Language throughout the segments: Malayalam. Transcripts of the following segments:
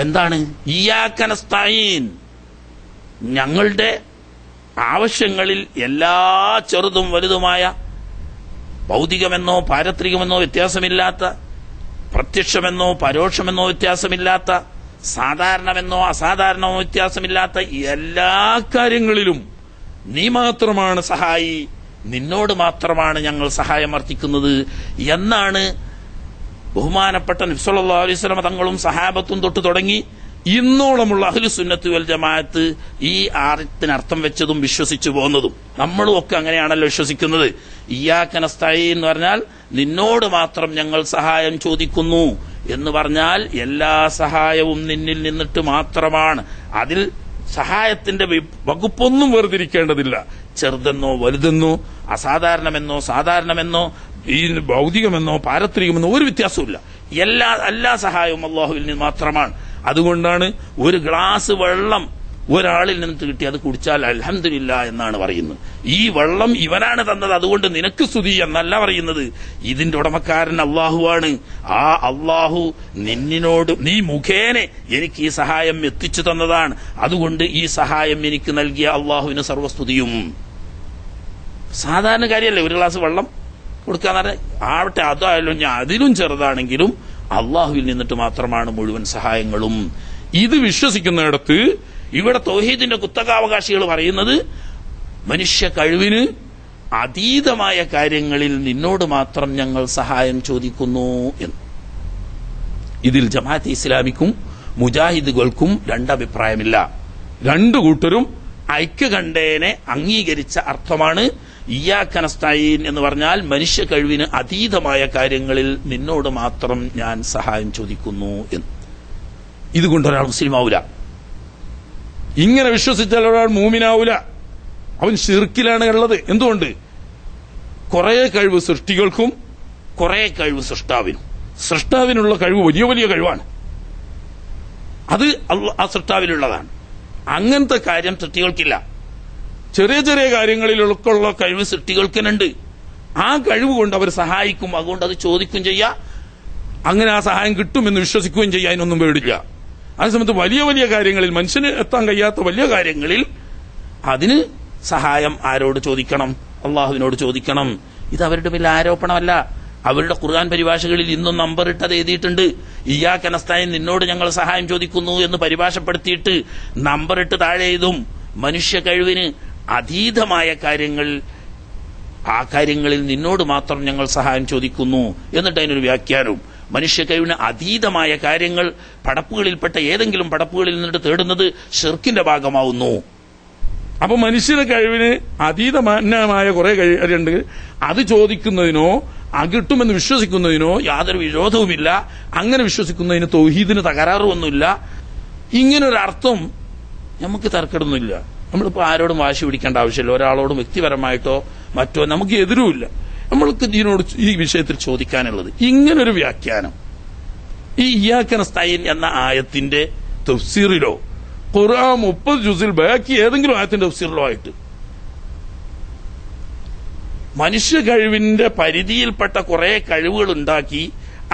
എന്താണ്? ഇയ്യാക നസ്തഈൻ, ഞങ്ങളുടെ ആവശ്യങ്ങളിൽ എല്ലാ ചെറുതും വലുതുമായ ഭൗതികമെന്നോ പാരത്രികമെന്നോ വ്യത്യാസമില്ലാത്ത, പ്രത്യക്ഷമെന്നോ പരോക്ഷമെന്നോ വ്യത്യാസമില്ലാത്ത, സാധാരണമെന്നോ അസാധാരണമോ വ്യത്യാസമില്ലാത്ത എല്ലാ കാര്യങ്ങളിലും നീ മാത്രമാണ് സഹായി, നിന്നോട് മാത്രമാണ് ഞങ്ങൾ സഹായം അർത്ഥിക്കുന്നത് എന്നാണ് ബഹുമാനപ്പെട്ട നബി സല്ലല്ലാഹു അലൈഹി വസല്ലം തങ്ങളും സഹാബത്തും തൊട്ട് തുടങ്ങി ഇന്നോളമുള്ള അഹ്ലുസുന്നത്ത് വൽ ജമാഅത്ത് ഈ ആയത്തിന് അർത്ഥം വെച്ചതും വിശ്വസിച്ചു പോകുന്നതും. നമ്മളും ഒക്കെ അങ്ങനെയാണല്ലോ വിശ്വസിക്കുന്നത്. ഇയ്യാക നസ്തഈൻ എന്ന് പറഞ്ഞാൽ നിന്നോട് മാത്രം ഞങ്ങൾ സഹായം ചോദിക്കുന്നു എന്ന് പറഞ്ഞാൽ എല്ലാ സഹായവും നിന്നിൽ നിന്നിട്ട് മാത്രമാണ്. അതിൽ സഹായത്തിന്റെ വകുപ്പൊന്നും വേർതിരിക്കേണ്ടതില്ല. ചെറുതെന്നോ വലുതെന്നോ അസാധാരണമെന്നോ സാധാരണമെന്നോ ഈ ഭൗതികമെന്നോ പാരത്രികമെന്നോ ഒരു വ്യത്യാസമില്ല. എല്ലാ സഹായവും അള്ളാഹുവിൽ നിന്ന് മാത്രമാണ്. അതുകൊണ്ടാണ് ഒരു ഗ്ലാസ് വെള്ളം ഒരാളിൽ നിന്നിട്ട് കിട്ടി അത് കുടിച്ചാൽ അൽഹംദുലില്ലാ എന്നാണ് പറയുന്നത്. ഈ വെള്ളം ഇവനാണ് തന്നത്, അതുകൊണ്ട് നിനക്ക് സ്തുതി എന്നല്ല പറയുന്നത്. ഇതിന്റെ ഉടമക്കാരൻ അള്ളാഹുവാണ്. ആ അള്ളാഹു നിന്നോട് നീ മുഖേന എനിക്ക് ഈ സഹായം എത്തിച്ചു തന്നതാണ്. അതുകൊണ്ട് ഈ സഹായം എനിക്ക് നൽകിയ അള്ളാഹുവിന് സർവസ്തുതിയും. സാധാരണ കാര്യമല്ലേ ഒരു ഗ്ലാസ് വെള്ളം കൊടുക്കാന്ന് ആവട്ടെ, അതായാലും ഞാൻ അതിലും ചെറുതാണെങ്കിലും അള്ളാഹുവിൽ നിന്നിട്ട് മാത്രമാണ് മുഴുവൻ സഹായങ്ങളും. ഇത് വിശ്വസിക്കുന്നിടത്ത് ഇവിടെ തൗഹീദിന്റെ കുത്തകാവകാശികൾ പറയുന്നത് മനുഷ്യ കഴിവിന് അതീതമായ കാര്യങ്ങളിൽ നിന്നോട് മാത്രം ഞങ്ങൾ സഹായം ചോദിക്കുന്നു എന്ന്. ഇതിൽ ജമാഅത്തെ ഇസ്ലാമിക്കും മുജാഹിദുകൾക്കും രണ്ടഭിപ്രായമില്ല. രണ്ടു കൂട്ടരും ഐക്യകണ്ഠേനെ അംഗീകരിച്ച അർത്ഥമാണ് ഇയ്യാക നസ്തഈൻ എന്ന് പറഞ്ഞാൽ മനുഷ്യ കഴിവിന് അതീതമായ കാര്യങ്ങളിൽ നിന്നോട് മാത്രം ഞാൻ സഹായം ചോദിക്കുന്നു എന്ന്. ഇതുകൊണ്ട് ഒരാൾ മുസ്ലിം ആവൂല. ഇങ്ങനെ വിശ്വസിച്ചാൽ ഒരാൾ മൂമിനാവൂല. അവൻ ശിർക്കിലാണ് ഉള്ളത്. എന്തുകൊണ്ട്? കുറെ കഴിവ് സൃഷ്ടികൾക്കും കുറെ കഴിവ് സൃഷ്ടാവിനും. സൃഷ്ടാവിനുള്ള കഴിവ് വലിയ വലിയ കഴിവാണ്, അത് ആ സൃഷ്ടാവിലുള്ളതാണ്. അങ്ങനത്തെ കാര്യം സൃഷ്ടികൾക്കില്ല. ചെറിയ ചെറിയ കാര്യങ്ങളിലുള്ള കഴിവ് സൃഷ്ടികൾക്കുണ്ട്. ആ കഴിവ് കൊണ്ട് അവർ സഹായിക്കും, അതുകൊണ്ട് അത് ചോദിക്കും ചെയ്യാം, അങ്ങനെ ആ സഹായം കിട്ടുമെന്ന് വിശ്വസിക്കുകയും ചെയ്യാൻ അതിനൊന്നും പേടില്ല. അതേസമയത്ത് വലിയ വലിയ കാര്യങ്ങളിൽ, മനുഷ്യന് എത്താൻ കഴിയാത്ത വലിയ കാര്യങ്ങളിൽ അതിന് സഹായം ആരോട് ചോദിക്കണം? അള്ളാഹുവിനോട് ചോദിക്കണം. ഇത് അവരുടെ വലിയ ആരോപണമല്ല. അവരുടെ ഖുർആൻ പരിഭാഷകളിൽ ഇന്നും നമ്പറിട്ടത് എഴുതിയിട്ടുണ്ട്. ഇയ്യാക നസ്തഈൻ, നിന്നോട് ഞങ്ങൾ സഹായം ചോദിക്കുന്നു എന്ന് പരിഭാഷപ്പെടുത്തിയിട്ട് നമ്പറിട്ട് താഴെ എഴുതും മനുഷ്യ കഴിവിന് അതീതമായ കാര്യങ്ങൾ, ആ കാര്യങ്ങളിൽ നിന്നോട് മാത്രം ഞങ്ങൾ സഹായം ചോദിക്കുന്നു എന്നിട്ട് അതിനൊരു വ്യാഖ്യാനവും. മനുഷ്യ കഴിവിന് അതീതമായ കാര്യങ്ങൾ പടപ്പുകളിൽപ്പെട്ട ഏതെങ്കിലും പടപ്പുകളിൽ നിന്നിട്ട് തേടുന്നത് ഷിർക്കിന്റെ ഭാഗമാവുന്നു. അപ്പൊ മനുഷ്യന്റെ കഴിവിന് അതീതമായ കുറെ കഴിവുണ്ട്. അത് ചോദിക്കുന്നതിനോ അത് കിട്ടുമെന്ന് വിശ്വസിക്കുന്നതിനോ യാതൊരു വിരോധവുമില്ല. അങ്ങനെ വിശ്വസിക്കുന്നതിന് തൗഹീദിന് തകരാറുമൊന്നുമില്ല. ഇങ്ങനൊരർത്ഥം നമുക്ക് തർക്കമൊന്നുമില്ല. നമ്മളിപ്പോൾ ആരോടും വാശി പിടിക്കേണ്ട ആവശ്യമില്ല. ഒരാളോടും വ്യക്തിപരമായിട്ടോ മറ്റോ നമുക്ക് എതിരുമില്ല. നമ്മൾക്ക് ഇതിനോട് ഈ വിഷയത്തിൽ ചോദിക്കാനുള്ളത് ഇങ്ങനൊരു വ്യാഖ്യാനം ഈ ഇയ്യാക നസ്തഈൻ എന്ന ആയത്തിന്റെ തഫ്സീറിലോ ഖുർആൻ 30 ജുസിൽ ബാക്കി ഏതെങ്കിലും ആയത്തിന്റെ തഫ്സീറിലോ ആയിട്ട് മനുഷ്യ കഴിവിന്റെ പരിധിയിൽപ്പെട്ട കുറെ കഴിവുകൾ ഉണ്ടാക്കി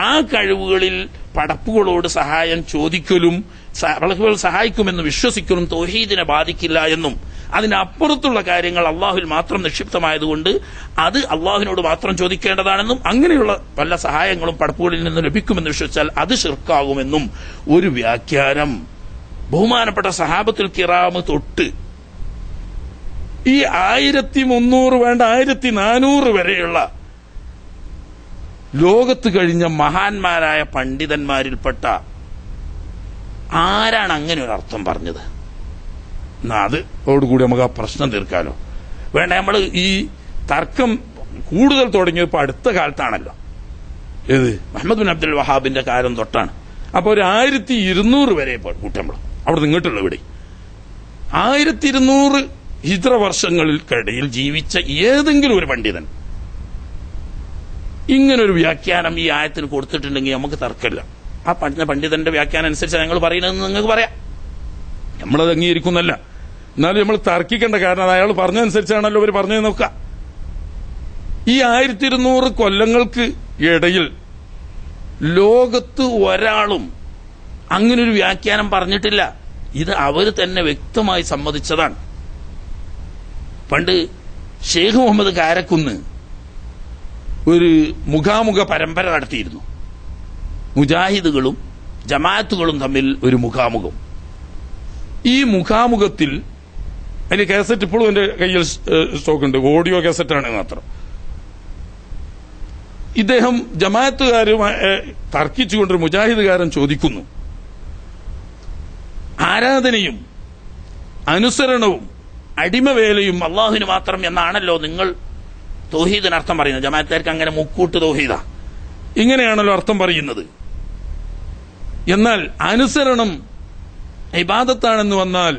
ആ കഴിവുകളിൽ പടപ്പുകളോട് സഹായം ചോദിക്കലും സഹായിക്കുമെന്ന് വിശ്വസിക്കലും തൗഹീദിനെ ബാധിക്കില്ല എന്നും അതിനപ്പുറത്തുള്ള കാര്യങ്ങൾ അള്ളാഹുവിൽ മാത്രം നിക്ഷിപ്തമായതുകൊണ്ട് അത് അള്ളാഹുവിനോട് മാത്രം ചോദിക്കേണ്ടതാണെന്നും അങ്ങനെയുള്ള പല സഹായങ്ങളും പടപ്പുകളിൽ നിന്ന് ലഭിക്കുമെന്ന് വിശ്വസിച്ചാൽ അത് ശിർക്കാകുമെന്നും ഒരു വ്യാഖ്യാനം ബഹുമാനപ്പെട്ട സഹാബത്തുൽ കിറാമ് തൊട്ട് ഈ 1300 വേണ്ട 1400 വരെയുള്ള ലോകത്ത് കഴിഞ്ഞ മഹാന്മാരായ പണ്ഡിതന്മാരിൽപ്പെട്ട ആരാണ് അങ്ങനെ ഒരു അർത്ഥം പറഞ്ഞത്? അതോടുകൂടി നമുക്ക് ആ പ്രശ്നം തീർക്കാലോ. വേണ്ട, നമ്മൾ ഈ തർക്കം കൂടുതൽ തുടങ്ങിയപ്പോൾ അടുത്ത കാലത്താണല്ലോ. ഏത് മുഹമ്മദ് ബിൻ അബ്ദുൽ വഹാബിന്റെ കാലം തൊട്ടാണ്. അപ്പൊ ഒരു 1200 വരെ കൂട്ടമ്പളം അവിടെ നിങ്ങോട്ടുള്ള ഇവിടെ 1200 ഹിജ്റ വർഷങ്ങൾക്കിടയിൽ ജീവിച്ച ഏതെങ്കിലും ഒരു പണ്ഡിതൻ ഇങ്ങനൊരു വ്യാഖ്യാനം ഈ ആയത്തിന് കൊടുത്തിട്ടുണ്ടെങ്കിൽ നമുക്ക് തർക്കമില്ല. ആ പണ്ഡിതന്റെ വ്യാഖ്യാനം അനുസരിച്ച് ഞങ്ങൾ പറയുന്നതെന്ന് നിങ്ങൾക്ക് പറയാം. നമ്മളത് അംഗീകരിക്കുന്നല്ല. എന്നാലും നമ്മൾ തർക്കിക്കേണ്ട കാരണം അയാൾ പറഞ്ഞതനുസരിച്ചാണല്ലോ അവർ പറഞ്ഞു നോക്കുക. ഈ 1200 കൊല്ലങ്ങൾക്ക് ഇടയിൽ ലോകത്ത് ഒരാളും അങ്ങനൊരു വ്യാഖ്യാനം പറഞ്ഞിട്ടില്ല. ഇത് അവർ തന്നെ വ്യക്തമായി സമ്മതിച്ചതാണ്. പണ്ട് ഷെയ്ഖ് മുഹമ്മദ് കാരക്കുന്ന് ഒരു മുഖാമുഖ പരമ്പര നടത്തിയിരുന്നു. മുജാഹിദുകളും ജമാഅത്തുകളും തമ്മിൽ ഒരു മുഖാമുഖം. ഈ മുഖാമുഖത്തിൽ അതിന്റെ കാസറ്റ് ഇപ്പോഴും എന്റെ കയ്യിൽ സ്റ്റോക്കുണ്ട്, ഓഡിയോ കാസറ്റാണ് മാത്രം. ഇദ്ദേഹം ജമാഅത്തുകാരുമായി തർക്കിച്ചുകൊണ്ടൊരു മുജാഹിദുകാരൻ ചോദിക്കുന്നു, ആരാധനയും അനുസരണവും അടിമവേലയും അള്ളാഹുവിന് മാത്രം എന്നാണല്ലോ നിങ്ങൾ തൗഹീദിന് അർത്ഥം പറയുന്നത്. ജമാഅത്തുകാർക്ക് അങ്ങനെ മുക്കൂട്ട് തൗഹീദാ, ഇങ്ങനെയാണല്ലോ അർത്ഥം പറയുന്നത്. എന്നാൽ അനുസരണം ഇബാദത്താണെന്ന് വന്നാൽ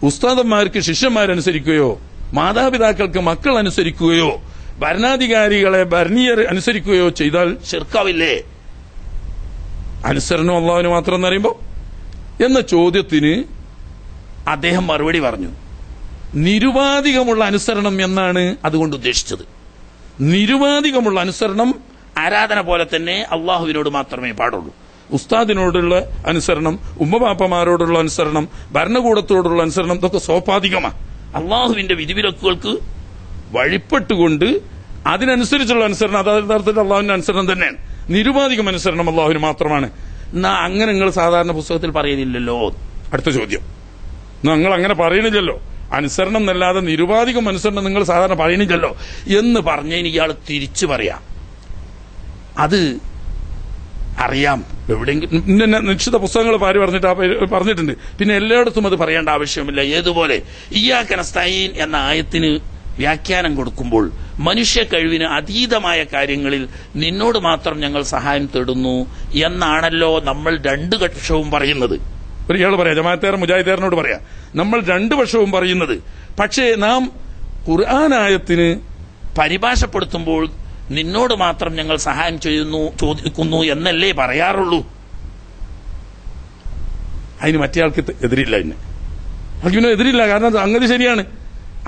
ഉസ്താദന്മാർക്ക് ശിഷ്യന്മാരനുസരിക്കുകയോ മാതാപിതാക്കൾക്ക് മക്കൾ അനുസരിക്കുകയോ ഭരണാധികാരികളെ ഭരണീയർ അനുസരിക്കുകയോ ചെയ്താൽ ശിർക്കാവില്ലേ? അനുസരണം അള്ളാഹുവിന് മാത്രം എന്ന് പറയുമ്പോൾ എന്ന ചോദ്യത്തിന് അദ്ദേഹം മറുപടി പറഞ്ഞു, നിരുപാധികമുള്ള അനുസരണം എന്നാണ് അതുകൊണ്ട് ഉദ്ദേശിച്ചത്. നിരുപാധികമുള്ള അനുസരണം ആരാധന പോലെ തന്നെ അള്ളാഹുവിനോട് മാത്രമേ പാടുള്ളൂ. ഉസ്താദിനോടുള്ള അനുസരണം, ഉമ്മബാപ്പമാരോടുള്ള അനുസരണം, ഭരണകൂടത്തോടുള്ള അനുസരണം ഇതൊക്കെ സോപാധികമാണ്. അള്ളാഹുവിന്റെ വിധിവിലക്കുകൾക്ക് വഴിപ്പെട്ടുകൊണ്ട് അതിനനുസരിച്ചുള്ള അനുസരണം അത് യഥാർത്ഥത്തിൽ അള്ളാഹുവിന്റെ അനുസരണം തന്നെയാണ്. നിരുപാധികം അനുസരണം അള്ളാഹുവിന് മാത്രമാണ്. എന്നാ അങ്ങനെ നിങ്ങൾ സാധാരണ പുസ്തകത്തിൽ പറയുന്നില്ലല്ലോ. അടുത്ത ചോദ്യം, നിങ്ങൾ അങ്ങനെ പറയണില്ലല്ലോ, അനുസരണം എന്നല്ലാതെ നിരുപാധികം അനുസരണം നിങ്ങൾ സാധാരണ പറയണില്ലല്ലോ എന്ന് പറഞ്ഞതിന് ഇയാൾ തിരിച്ചു പറയാം. അത് അറിയാം, എവിടെയെങ്കിലും നിശ്ചിത പുസ്തകങ്ങൾ പറഞ്ഞിട്ടുണ്ട്. പിന്നെ എല്ലായിടത്തും അത് പറയേണ്ട ആവശ്യമില്ല. ഏതുപോലെ ഇയ്യാക നസ്തഈൻ എന്ന ആയത്തിന് വ്യാഖ്യാനം കൊടുക്കുമ്പോൾ മനുഷ്യ കഴിവിന് അതീതമായ കാര്യങ്ങളിൽ നിന്നോട് മാത്രം ഞങ്ങൾ സഹായം തേടുന്നു എന്നാണല്ലോ നമ്മൾ രണ്ടു പക്ഷവും പറയുന്നത്. ഇയാൾ പറയാം, ജമാഅത്തുകാരൻ മുജാഹിദുകാരനോട് പറയാം, നമ്മൾ രണ്ടു പക്ഷവും പറയുന്നത്. പക്ഷേ നാം ഖുർആൻ ആയത്തിന് പരിഭാഷപ്പെടുത്തുമ്പോൾ നിന്നോട് മാത്രം ഞങ്ങൾ സഹായം ചോദിക്കുന്നു എന്നല്ലേ പറയാറുള്ളൂ. അതിന് മറ്റേ ആൾക്ക് എതിരില്ല. അതിന് എതിരില്ല, കാരണം സംഗതി ശരിയാണ്.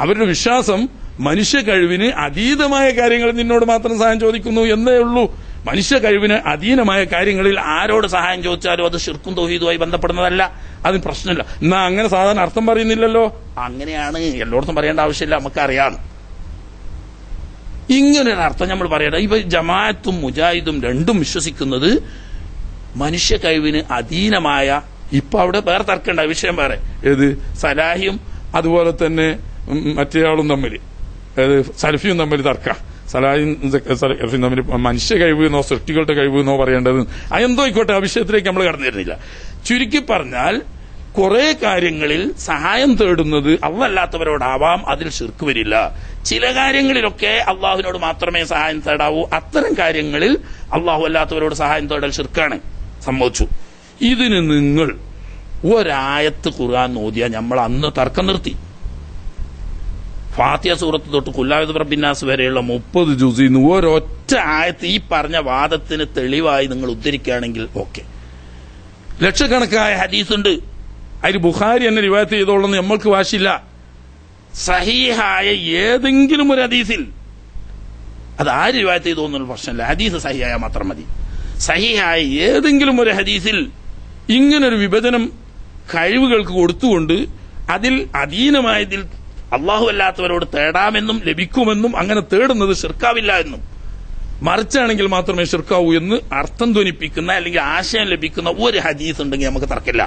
അവരുടെ വിശ്വാസം മനുഷ്യ കഴിവിന് അതീതമായ കാര്യങ്ങളിൽ നിന്നോട് മാത്രം സഹായം ചോദിക്കുന്നു എന്നേ ഉള്ളൂ. മനുഷ്യ കഴിവിന് അധീനമായ കാര്യങ്ങളിൽ ആരോട് സഹായം ചോദിച്ചാലും അത് ശിർക്കും തൗഹീദുമായി ബന്ധപ്പെടുന്നതല്ല, അതിന് പ്രശ്നമില്ല. എന്നാ അങ്ങനെ സാധാരണ അർത്ഥം പറയുന്നില്ലല്ലോ. അങ്ങനെയാണ്, എല്ലായിടത്തും പറയേണ്ട ആവശ്യമില്ല, നമുക്കറിയാം. ഇങ്ങനൊരർത്ഥം നമ്മൾ പറയണ്ട. ഇപ്പൊ ജമാഅത്തും മുജാഹിദും രണ്ടും വിശ്വസിക്കുന്നത് മനുഷ്യ കഴിവിന് അധീനമായ, ഇപ്പൊ അവിടെ വേറെ തർക്കണ്ട, വിഷയം വേറെ. ഏത് സലാഹിയും അതുപോലെ തന്നെ മറ്റേയാളും തമ്മിൽ, സലഫിയും തമ്മിൽ തർക്ക. സലാഹിയും സലഫിയും തമ്മിൽ മനുഷ്യ കഴിവ് എന്നോ സൃഷ്ടികളുടെ കഴിവ് എന്നോ പറയേണ്ടത് അതെന്തോ ആയിക്കോട്ടെ, ആ വിഷയത്തിലേക്ക് നമ്മൾ കടന്നു വരുന്നില്ല. ചുരുക്കി പറഞ്ഞാൽ കുറെ കാര്യങ്ങളിൽ സഹായം തേടുന്നത് അല്ലാത്തവരോടാവാം, അതിൽ ശിർക്ക് വരില്ല. ചില കാര്യങ്ങളിലൊക്കെ അള്ളാഹുവിനോട് മാത്രമേ സഹായം തേടാവൂ. അത്തരം കാര്യങ്ങളിൽ അള്ളാഹു അല്ലാത്തവരോട് സഹായം തേടൽ ശിർക്കാണ്. സമ്മതിച്ചു. ഇതിന് നിങ്ങൾ ഒരായത്ത് ഖുർആൻ ഓതിയാൽ നമ്മൾ അന്ന് തർക്കം നിർത്തി. ഫാത്തിഹ സൂറത്ത് തൊട്ട് ഖുൽ റബ്ബിന്നാസ് വരെയുള്ള 30 ജുസിൽ നിന്ന് ഒരൊറ്റ ആയത്ത് ഈ പറഞ്ഞ വാദത്തിന് തെളിവായി നിങ്ങൾ ഉദ്ധരിക്കുകയാണെങ്കിൽ ഓക്കെ. ലക്ഷക്കണക്കായ ഹദീസുണ്ട്, അതിൽ ബുഖാരി എന്നെ റിവായത്ത് ചെയ്തോളന്ന് നമ്മൾക്ക് വാശില്ല. സഹീഹായ ഏതെങ്കിലും ഒരു ഹദീസിൽ, അത് ആര് റിവായത്ത് ചെയ്തോന്നുള്ള പ്രശ്നമില്ല, ഹദീസ് സഹീഹായ മാത്രം മതി. സഹീഹായ ഏതെങ്കിലും ഒരു ഹദീസിൽ ഇങ്ങനൊരു വിഭജനം കഴിവുകൾക്ക് കൊടുത്തുകൊണ്ട് അതിൽ അധീനമായതിൽ അള്ളാഹു അല്ലാത്തവരോട് തേടാമെന്നും ലഭിക്കുമെന്നും അങ്ങനെ തേടുന്നത് ശിർക്കാവില്ല എന്നും, മറിച്ചാണെങ്കിൽ മാത്രമേ ശിർക്കാവൂ എന്ന് അർത്ഥം ധ്വനിപ്പിക്കുന്ന അല്ലെങ്കിൽ ആശയം ലഭിക്കുന്ന ഒരു ഹദീസ് ഉണ്ടെങ്കിൽ നമുക്ക് തർക്കില്ല.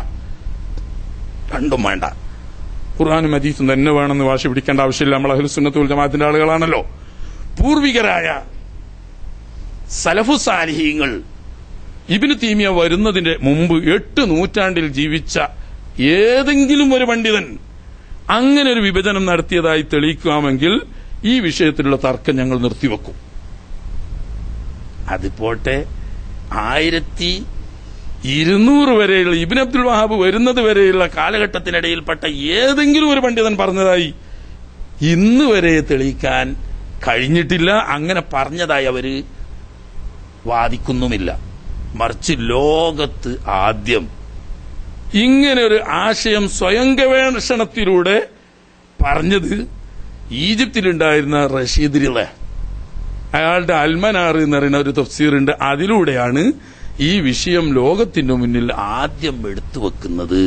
രണ്ടും വേണ്ട, ഖുർആനും ഹദീസും തന്നെ വേണമെന്ന് വാശി പിടിക്കേണ്ട ആവശ്യമില്ല. നമ്മൾ അഹ്ലുസ് സുന്നത്ത് വൽ ജമാഅത്തിന്റെ ആളുകളാണല്ലോ. പൂർവികരായ സലഫു സാലിഹീങ്ങൾ ഇബ്നു തൈമിയ വരുന്നതിന്റെ മുമ്പ് 8 നൂറ്റാണ്ടിൽ ജീവിച്ച ഏതെങ്കിലും ഒരു പണ്ഡിതൻ അങ്ങനെ ഒരു വിഭജനം നടത്തിയതായി തെളിയിക്കാമെങ്കിൽ ഈ വിഷയത്തിലുള്ള തർക്കം ഞങ്ങൾ നിർത്തിവെക്കും. അതിപ്പോട്ടെ 1200 വരെയുള്ള ഇബ്നു അബ്ദുൽ വഹാബ് വരുന്നത് വരെയുള്ള കാലഘട്ടത്തിനിടയിൽപ്പെട്ട ഏതെങ്കിലും ഒരു പണ്ഡിതൻ പറഞ്ഞതായി ഇന്ന് വരെ തെളിയിക്കാൻ കഴിഞ്ഞിട്ടില്ല. അങ്ങനെ പറഞ്ഞതായി അവര് വാദിക്കുന്നുമില്ല. മറിച്ച് ലോകത്ത് ആദ്യം ഇങ്ങനെ ഒരു ആശയം സ്വയം ഗവേഷണത്തിലൂടെ പറഞ്ഞത് ഈജിപ്തിലുണ്ടായിരുന്ന റഷീദ് റിള, അയാളുടെ അൽമനാർ എന്ന് പറയുന്ന ഒരു തഫ്സീറുണ്ട്. അതിലൂടെയാണ് ഈ വിഷയം ലോകത്തിന്റെ മുന്നിൽ ആദ്യം എടുത്തു വെക്കുന്നത്.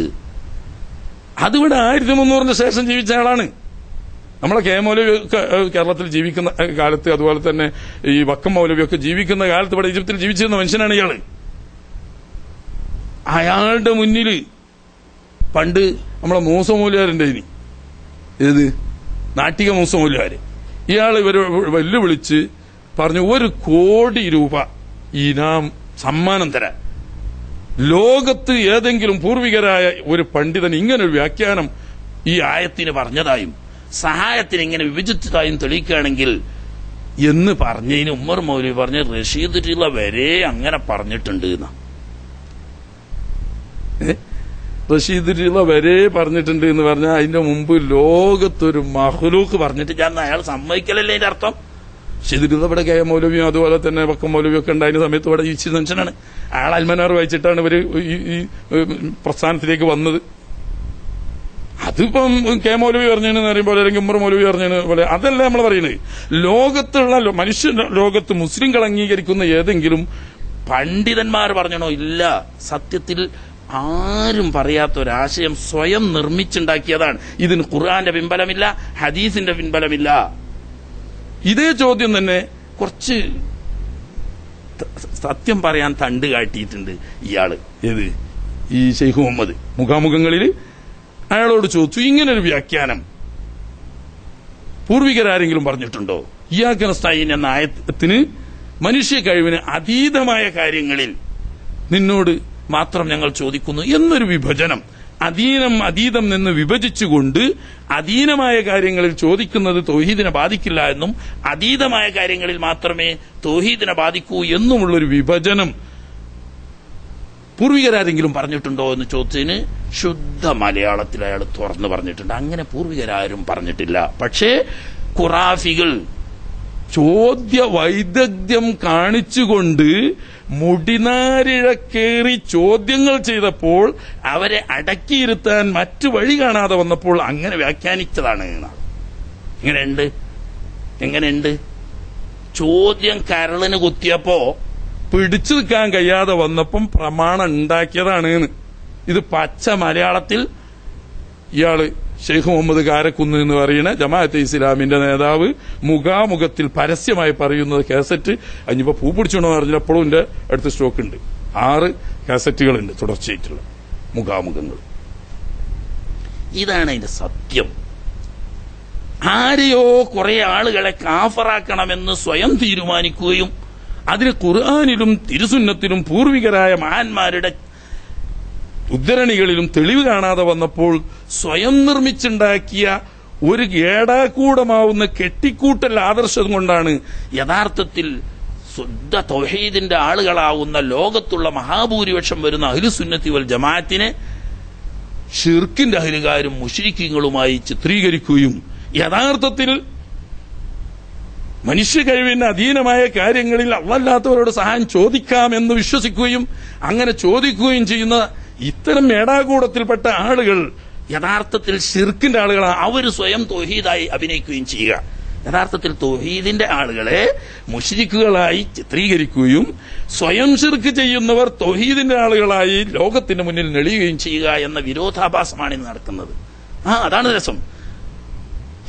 അതിവിടെ 1300 ശേഷം ജീവിച്ച ആളാണ്. നമ്മളെ കെ മൗലവി കേരളത്തിൽ ജീവിക്കുന്ന കാലത്ത്, അതുപോലെ തന്നെ ഈ വക്കം മൗലവിയൊക്കെ ജീവിക്കുന്ന കാലത്ത് ഇവിടെ ഈജിപ്തിൽ ജീവിച്ചിരുന്ന മനുഷ്യനാണ് ഇയാള്. അയാളുടെ മുന്നിൽ പണ്ട് നമ്മളെ മൂസ മൗലവിയാരുണ്ട്. ഇനി ഏത് നാട്ടിക മൂസ മൗലവിയാര്, ഇയാൾ ഇവര് വെല്ലുവിളിച്ച് പറഞ്ഞു 1 കോടി രൂപ ഇനാം സമ്മാനം തരാൻ. ലോകത്ത് ഏതെങ്കിലും പൂർവികരായ ഒരു പണ്ഡിതൻ ഇങ്ങനൊരു വ്യാഖ്യാനം ഈ ആയത്തിന് പറഞ്ഞതായും സഹായത്തിന് ഇങ്ങനെ വിഭജിച്ചതായും തെളിയിക്കുകയാണെങ്കിൽ എന്ന് പറഞ്ഞതിന് ഉമ്മർ മൗലവി പറഞ്ഞ റഷീദ് റിള വരെ അങ്ങനെ പറഞ്ഞിട്ടുണ്ട് എന്നാ. റഷീദ് റിള വരെ പറഞ്ഞിട്ടുണ്ട് എന്ന് പറഞ്ഞാൽ അതിന്റെ മുമ്പ് ലോകത്തൊരു മഹ്ലൂക്ക് പറഞ്ഞിട്ട് ഞാൻ അയാൾ സമ്മതിക്കലല്ലേ അതിന്റെ അർത്ഥം. റഷീദ് റിള ഇവിടെ കെ മൗലവിയും അതുപോലെ തന്നെ വക്കം മൗലവിയും ഒക്കെ ഉണ്ടായിരുന്ന സമയത്ത് ഇവിടെ ജീവിച്ചിരുന്ന മനുഷ്യനാണ്. അയാൾ അൽമനാർ വായിച്ചിട്ടാണ് ഇവര് ഈ പ്രസ്ഥാനത്തിലേക്ക് വന്നത്. അതിപ്പം കെ മൗലവി പറഞ്ഞെന്ന് പറയുമ്പോൾ അല്ലെങ്കിൽ ഉമ്മർ മൗലവി പറഞ്ഞെന്ന് പോലെ അതല്ല നമ്മൾ പറയുന്നത്. ലോകത്തുള്ള മനുഷ്യ ലോകത്ത് മുസ്ലിങ്ങൾ അംഗീകരിക്കുന്ന ഏതെങ്കിലും പണ്ഡിതന്മാർ പറഞ്ഞണോ? ഇല്ല. സത്യത്തിൽ ആരും പറയാത്ത ഒരാശയം സ്വയം നിർമ്മിച്ചുണ്ടാക്കിയതാണ്. ഇതിന് ഖുർആന്റെ പിൻബലമില്ല, ഹദീസിന്റെ പിൻബലമില്ല. ഇതേ ചോദ്യം തന്നെ കുറച്ച് സത്യം പറയാൻ തണ്ട് കാട്ടിയിട്ടുണ്ട് ഇയാള്. ഏത് ഈ ഷെയ്ഖ് മുഹമ്മദ് മുഖാമുഖങ്ങളിൽ അയാളോട് ചോദിച്ചു, ഇങ്ങനൊരു വ്യാഖ്യാനം പൂർവികരാരെങ്കിലും പറഞ്ഞിട്ടുണ്ടോ? ഇയ്യാക നസ്തഈൻ എന്ന ആയത്തിന് മനുഷ്യ കഴിവിന് അതീതമായ കാര്യങ്ങളിൽ നിന്നോട് മാത്രം ഞങ്ങൾ ചോദിക്കുന്നു എന്നൊരു വിഭജനം, അതീതം നിന്ന് വിഭജിച്ചുകൊണ്ട് അധീനമായ കാര്യങ്ങളിൽ ചോദിക്കുന്നത് തൗഹീദിനെ ബാധിക്കില്ല എന്നും അതീതമായ കാര്യങ്ങളിൽ മാത്രമേ തൗഹീദിനെ ബാധിക്കൂ എന്നുമുള്ളൊരു വിഭജനം പൂർവികരാരെങ്കിലും പറഞ്ഞിട്ടുണ്ടോ എന്ന് ചോദിച്ചതിന് ശുദ്ധ മലയാളത്തിൽ അയാൾ തുറന്നു പറഞ്ഞിട്ടുണ്ട്. അങ്ങനെ പൂർവികരാരും പറഞ്ഞിട്ടില്ല. പക്ഷേ ഖുറാഫികൾ ചോദ്യ വൈദഗ്ധ്യം കാണിച്ചുകൊണ്ട് മുടിനാരിഴക്കേറി ചോദ്യങ്ങൾ ചെയ്തപ്പോൾ അവരെ അടക്കിയിരുത്താൻ മറ്റു വഴി കാണാതെ വന്നപ്പോൾ അങ്ങനെ വ്യാഖ്യാനിച്ചതാണ്. എങ്ങനെയുണ്ട് ചോദ്യം കരളിന് കുത്തിയപ്പോ പിടിച്ചു നിൽക്കാൻ കഴിയാതെ വന്നപ്പം പ്രമാണം ഉണ്ടാക്കിയതാണ്. ഇത് പച്ച മലയാളത്തിൽ ഇയാള് ഷെയ്ഖ് മുഹമ്മദ് കാരക്കുന്ന് എന്ന് പറയുന്ന ജമാഅത്തെ ഇസ്ലാമിന്റെ നേതാവ് മുഖാമുഖത്തിൽ പരസ്യമായി പറയുന്നത് കാസറ്റ് അഞ്ഞിപ്പോ പൂ പിടിച്ചോണെന്ന് പറഞ്ഞാൽ എപ്പോഴും എന്റെ അടുത്ത് സ്റ്റോക്ക് ഉണ്ട്. 6 കാസറ്റുകളുണ്ട് തുടർച്ചയായിട്ടുള്ള മുഖാമുഖങ്ങൾ. ഇതാണ് അതിന്റെ സത്യം. ആരെയോ കുറെ ആളുകളെ കാഫറാക്കണമെന്ന് സ്വയം തീരുമാനിക്കുകയും അതിന് ഖുർആനിലും തിരുസുന്നത്തിലും പൂർവികരായ മഹാന്മാരുടെ ഉദ്ധരണികളിലും തെളിവ് കാണാതെ വന്നപ്പോൾ സ്വയം നിർമ്മിച്ചുണ്ടാക്കിയ ഒരു ഏടാകൂടമാവുന്ന കെട്ടിക്കൂട്ടൽ ആദർശം കൊണ്ടാണ് യഥാർത്ഥത്തിൽ ശുദ്ധ തൗഹീദിന്റെ ആളുകളാവുന്ന ലോകത്തുള്ള മഹാഭൂരിപക്ഷം വരുന്ന അഹ്ലുസുന്നത്തി വൽ ജമാഅത്തിനെ ഷിർക്കിന്റെ അഹ്ലുകാരും മുശ്രിക്കീങ്ങളുമായി ചിത്രീകരിക്കുകയും യഥാർത്ഥത്തിൽ മനുഷ്യ കഴിവിന് അധീനമായ കാര്യങ്ങളിൽ അല്ലാത്തവരോട് സഹായം ചോദിക്കാമെന്ന് വിശ്വസിക്കുകയും അങ്ങനെ ചോദിക്കുകയും ചെയ്യുന്ന ഇത്തരം ഏടാകൂടത്തിൽപ്പെട്ട ആളുകൾ യഥാർത്ഥത്തിൽ ഷിർക്കിന്റെ ആളുകളാണ്. അവർ സ്വയം തൗഹീദായി അഭിനയിക്കുകയും ചെയ്യുക. യഥാർത്ഥത്തിൽ തൗഹീദിന്റെ ആളുകളെ മുശ്രിക്കുകളായി ചിത്രീകരിക്കുകയും സ്വയം ഷിർക്ക് ചെയ്യുന്നവർ തൗഹീദിന്റെ ആളുകളായി ലോകത്തിന് മുന്നിൽ നെളിയുകയും ചെയ്യുക എന്ന വിരോധാഭാസമാണ് ഇന്ന് നടക്കുന്നത്. അതാണ് രസം.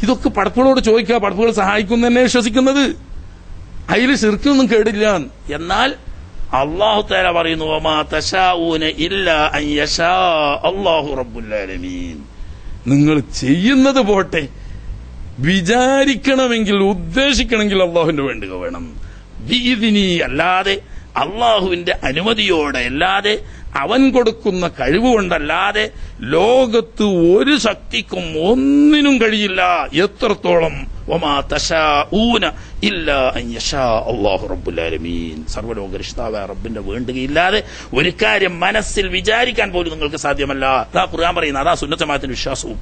ഇതൊക്കെ പടപ്പുകളോട് ചോദിക്കുക, പടപ്പുകൾ സഹായിക്കും തന്നെ വിശ്വസിക്കുന്നത്. അതിൽ ഷിർക്കൊന്നും കേടില്ല. എന്നാൽ അല്ലാഹു തആല പറയുന്നു, വമാ തശാഊന ഇല്ലാ അൻ യശാ അല്ലാഹു റബ്ബുൽ ആലമീൻ. നിങ്ങൾ ചെയ്യുന്നത് പോട്ടെ, വിചാരിക്കണമെങ്കിൽ ഉദ്ദേശിക്കണമെങ്കിൽ അള്ളാഹുവിന്റെ വേണ്ടുക വേണം. ബിഇദ്നി, അല്ലാതെ അള്ളാഹുവിന്റെ അനുമതിയോടെ അല്ലാതെ അവൻ കൊടുക്കുന്ന കഴിവുകൊണ്ടല്ലാതെ ലോകത്ത് ഒരു ശക്തിക്കും ഒന്നിനും കഴിയില്ല. എത്രത്തോളം വമാ തശാഊന ഇല്ലാ അൻ യശാ അല്ലാഹു റബ്ബുൽ ആലമീൻ. സർവ്വലോകരക്ഷിതാവായ റബ്ബിന്റെ വേണ്ടുകയില്ലാതെ ഒരു കാര്യം മനസ്സിൽ വിചാരിക്കാൻ പോലും നിങ്ങൾക്ക് സാധ്യമല്ല. അതാ ഖുർആൻ പറയുന്നത്, അതാ സുന്നത്ത് ജമാഅത്തിന്റെ വിശ്വാസവും.